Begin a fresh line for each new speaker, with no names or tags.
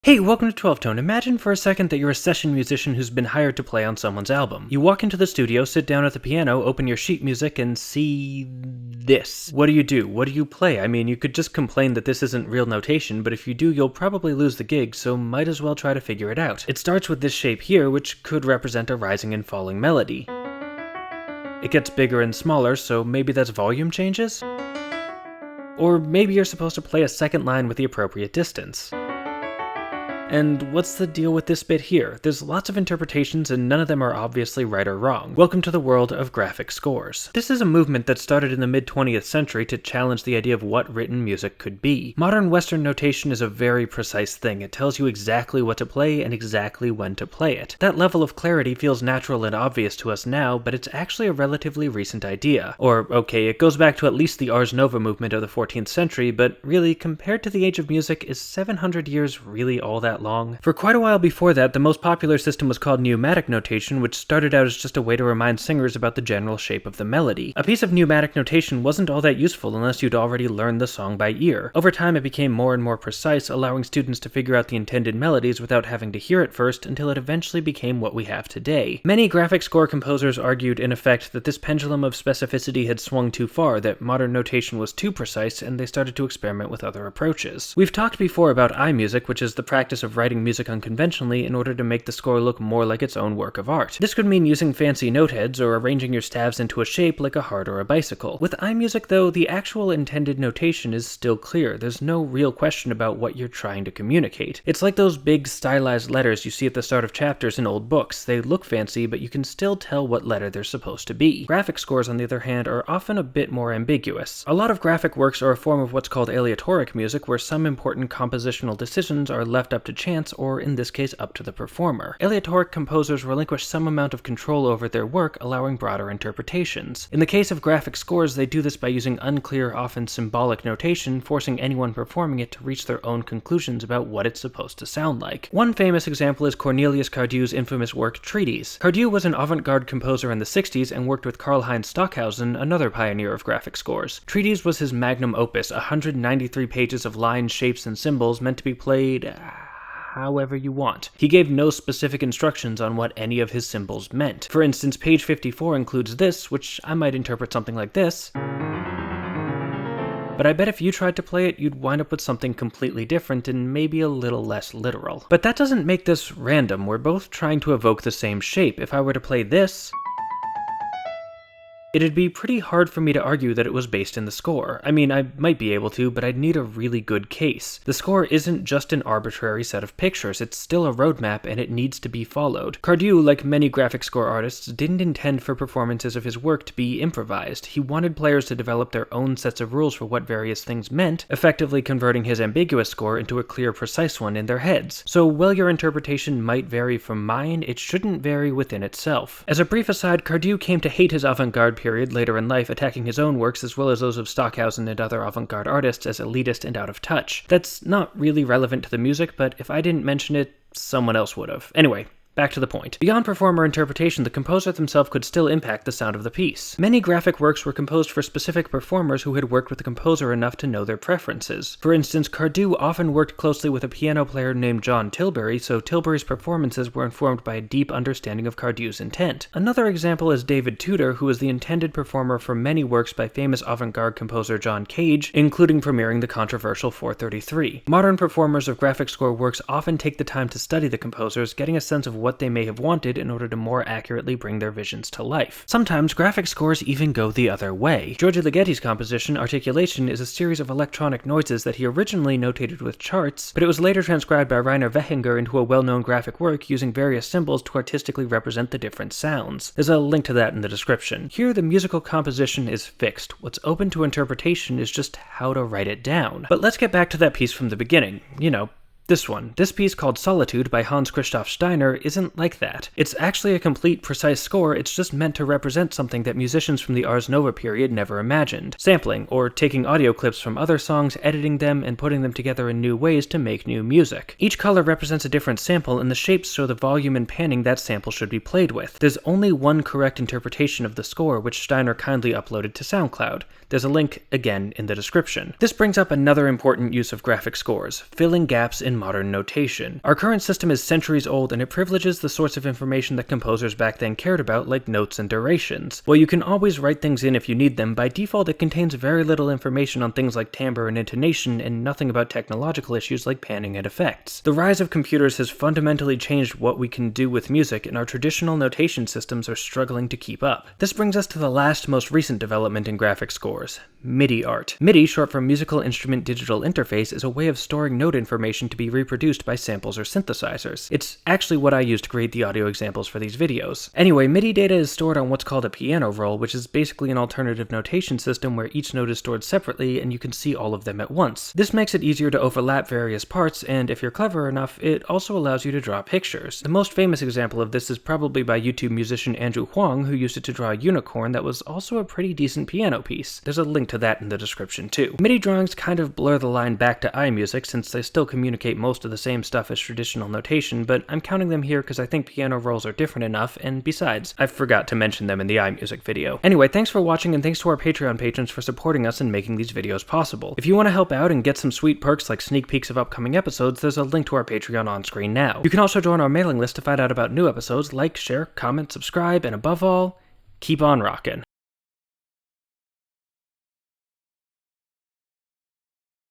Hey, welcome to 12 Tone. Imagine for a second that you're a session musician who's been hired to play on someone's album. You walk into the studio, sit down at the piano, open your sheet music, and see this. What do? What do you play? I mean, you could just complain that this isn't real notation, but if you do, you'll probably lose the gig, so might as well try to figure it out. It starts with this shape here, which could represent a rising and falling melody. It gets bigger and smaller, so maybe that's volume changes? Or maybe you're supposed to play a second line with the appropriate distance. And what's the deal with this bit here? There's lots of interpretations and none of them are obviously right or wrong. Welcome to the world of graphic scores. This is a movement that started in the mid-20th century to challenge the idea of what written music could be. Modern Western notation is a very precise thing. It tells you exactly what to play and exactly when to play it. That level of clarity feels natural and obvious to us now, but it's actually a relatively recent idea. Or, okay, it goes back to at least the Ars Nova movement of the 14th century, but really, compared to the age of music, is 700 years really all that long? For quite a while before that, the most popular system was called neumatic notation, which started out as just a way to remind singers about the general shape of the melody. A piece of neumatic notation wasn't all that useful unless you'd already learned the song by ear. Over time, it became more and more precise, allowing students to figure out the intended melodies without having to hear it first, until it eventually became what we have today. Many graphic score composers argued, in effect, that this pendulum of specificity had swung too far, that modern notation was too precise, and they started to experiment with other approaches. We've talked before about iMusic, which is the practice of writing music unconventionally in order to make the score look more like its own work of art. This could mean using fancy note heads or arranging your stabs into a shape like a heart or a bicycle. With iMusic though, the actual intended notation is still clear. There's no real question about what you're trying to communicate. It's like those big stylized letters you see at the start of chapters in old books. They look fancy, but you can still tell what letter they're supposed to be. Graphic scores, on the other hand, are often a bit more ambiguous. A lot of graphic works are a form of what's called aleatoric music, where some important compositional decisions are left up to chance, or in this case up to the performer. Aleatoric composers relinquish some amount of control over their work, allowing broader interpretations. In the case of graphic scores, they do this by using unclear, often symbolic notation, forcing anyone performing it to reach their own conclusions about what it's supposed to sound like. One famous example is Cornelius Cardew's infamous work Treatise. Cardew was an avant-garde composer in the 60s and worked with Karlheinz Stockhausen, another pioneer of graphic scores. Treatise was his magnum opus, 193 pages of lines, shapes, and symbols meant to be played however you want. He gave no specific instructions on what any of his symbols meant. For instance, page 54 includes this, which I might interpret something like this. But I bet if you tried to play it, you'd wind up with something completely different and maybe a little less literal. But that doesn't make this random. We're both trying to evoke the same shape. If I were to play this, it'd be pretty hard for me to argue that it was based in the score. I mean, I might be able to, but I'd need a really good case. The score isn't just an arbitrary set of pictures, it's still a roadmap and it needs to be followed. Cardew, like many graphic score artists, didn't intend for performances of his work to be improvised. He wanted players to develop their own sets of rules for what various things meant, effectively converting his ambiguous score into a clear, precise one in their heads. So while your interpretation might vary from mine, it shouldn't vary within itself. As a brief aside, Cardew came to hate his avant-garde period later in life, attacking his own works as well as those of Stockhausen and other avant-garde artists as elitist and out of touch. That's not really relevant to the music, but if I didn't mention it, someone else would have. Anyway, back to the point. Beyond performer interpretation, the composer themselves could still impact the sound of the piece. Many graphic works were composed for specific performers who had worked with the composer enough to know their preferences. For instance, Cardew often worked closely with a piano player named John Tilbury, so Tilbury's performances were informed by a deep understanding of Cardew's intent. Another example is David Tudor, who was the intended performer for many works by famous avant-garde composer John Cage, including premiering the controversial 433. Modern performers of graphic score works often take the time to study the composers, getting a sense of what they may have wanted in order to more accurately bring their visions to life. Sometimes graphic scores even go the other way. Giorgio Ligeti's composition, Articulation, is a series of electronic noises that he originally notated with charts, but it was later transcribed by Rainer Wechinger into a well-known graphic work using various symbols to artistically represent the different sounds. There's a link to that in the description. Here, the musical composition is fixed. What's open to interpretation is just how to write it down. But let's get back to that piece from the beginning. You know, this one. This piece called Solitude by Hans Christoph Steiner isn't like that. It's actually a complete, precise score, it's just meant to represent something that musicians from the Ars Nova period never imagined. Sampling, or taking audio clips from other songs, editing them, and putting them together in new ways to make new music. Each color represents a different sample, and the shapes show the volume and panning that sample should be played with. There's only one correct interpretation of the score, which Steiner kindly uploaded to SoundCloud. There's a link, again, in the description. This brings up another important use of graphic scores, filling gaps in in modern notation. Our current system is centuries old, and it privileges the sorts of information that composers back then cared about, like notes and durations. While you can always write things in if you need them, by default it contains very little information on things like timbre and intonation, and nothing about technological issues like panning and effects. The rise of computers has fundamentally changed what we can do with music, and our traditional notation systems are struggling to keep up. This brings us to the last, most recent development in graphic scores: MIDI art. MIDI, short for Musical Instrument Digital Interface, is a way of storing note information to be reproduced by samples or synthesizers. It's actually what I use to create the audio examples for these videos. Anyway, MIDI data is stored on what's called a piano roll, which is basically an alternative notation system where each note is stored separately and you can see all of them at once. This makes it easier to overlap various parts, and if you're clever enough, it also allows you to draw pictures. The most famous example of this is probably by YouTube musician Andrew Huang, who used it to draw a unicorn that was also a pretty decent piano piece. There's a link to that in the description too. MIDI drawings kind of blur the line back to iMusic since they still communicate most of the same stuff as traditional notation, but I'm counting them here because I think piano rolls are different enough, and besides, I forgot to mention them in the iMusic video. Anyway, thanks for watching, and thanks to our Patreon patrons for supporting us and making these videos possible. If you want to help out and get some sweet perks like sneak peeks of upcoming episodes, there's a link to our Patreon on screen now. You can also join our mailing list to find out about new episodes, like, share, comment, subscribe, and above all, keep on rockin'.